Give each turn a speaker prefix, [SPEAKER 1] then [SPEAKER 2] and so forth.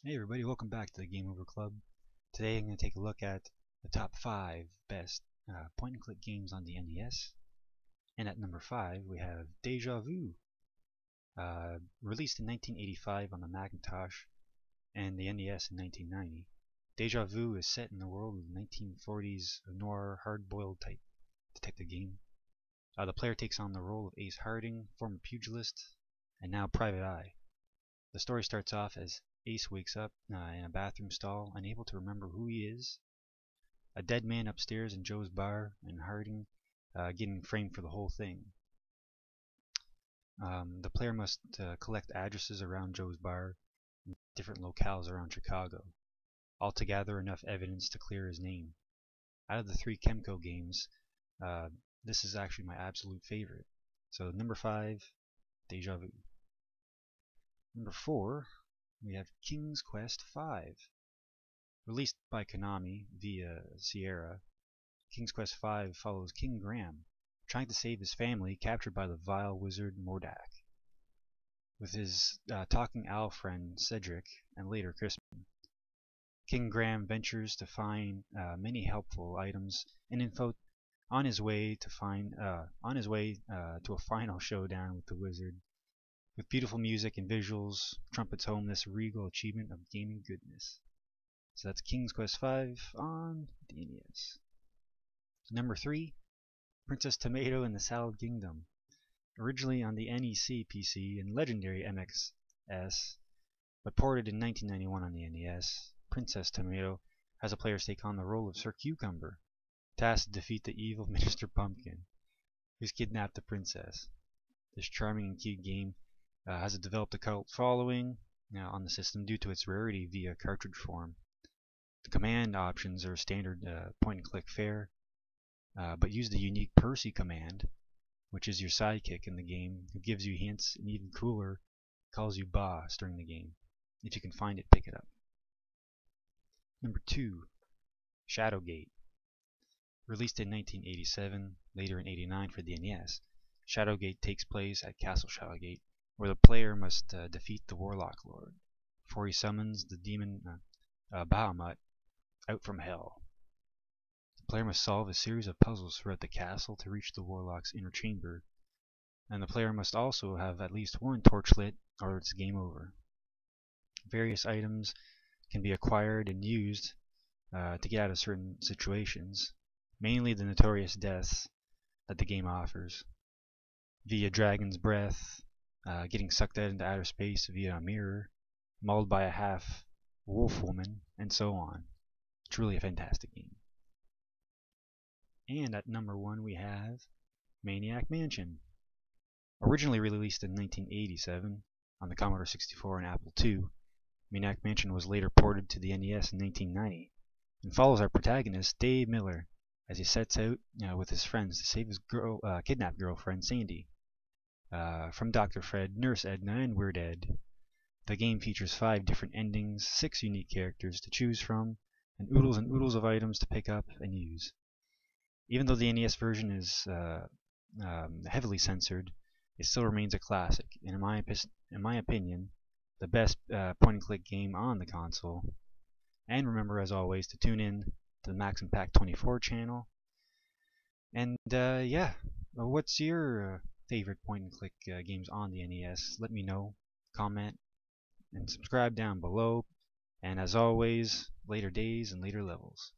[SPEAKER 1] Hey everybody, welcome back to the Game Over Club. Today I'm going to take a look at the top 5 best point-and-click games on the NES. And at number 5 we have Deja Vu, released in 1985 on the Macintosh and the NES in 1990. Deja Vu is set in the world of the 1940s noir hard-boiled type detective game. The player takes on the role of Ace Harding, former pugilist, and now Private Eye. The story starts off as Ace wakes up in a bathroom stall, unable to remember who he is. A dead man upstairs in Joe's bar, and Harding getting framed for the whole thing. The player must collect addresses around Joe's bar in different locales around Chicago. Altogether, enough evidence to clear his name. Out of the 3 Kemco games, this is actually my absolute favorite. So number 5, Deja Vu. Number 4, we have King's Quest V. Released by Konami via Sierra, King's Quest V follows King Graham trying to save his family captured by the vile wizard Mordak, with his talking owl friend Cedric and later Crispin. King Graham ventures to find many helpful items and info on his way to a final showdown with the wizard. With beautiful music and visuals, trumpets home this regal achievement of gaming goodness. So that's King's Quest V on the NES. Number 3, Princess Tomato and the Salad Kingdom. Originally on the NEC PC and legendary MXS, but ported in 1991 on the NES, Princess Tomato has a player take on the role of Sir Cucumber, tasked to defeat the evil Minister Pumpkin, who's kidnapped the princess. This charming and cute game has developed a cult following on the system due to its rarity via cartridge form. The command options are standard point-and-click fare, but use the unique Percy command, which is your sidekick in the game, who gives you hints and even cooler, calls you boss during the game. If you can find it, pick it up. Number 2, Shadowgate. Released in 1987, later in 89 for the NES, Shadowgate takes place at Castle Shadowgate, where the player must defeat the Warlock Lord before he summons the demon Bahamut out from hell. The player must solve a series of puzzles throughout the castle to reach the Warlock's inner chamber, and the player must also have at least one torch lit or it's game over. Various items can be acquired and used to get out of certain situations, mainly the notorious deaths that the game offers, via Dragon's Breath, getting sucked out into outer space via a mirror, mauled by a half wolf woman, and so on. Truly a fantastic game. And at number 1 we have Maniac Mansion. Originally released in 1987 on the Commodore 64 and Apple II, Maniac Mansion was later ported to the NES in 1990 and follows our protagonist Dave Miller as he sets out with his friends to save his kidnapped girlfriend Sandy from Dr. Fred, Nurse Edna, and Weird Ed. The game features 5 different endings, 6 unique characters to choose from, and oodles of items to pick up and use. Even though the NES version is heavily censored, it still remains a classic, and in my opinion, the best point-and-click game on the console. And remember, as always, to tune in to the Max Impact 24 channel. And yeah, what's your favorite point-and-click games on the NES? Let me know, comment, and subscribe down below. And as always, later days and later levels.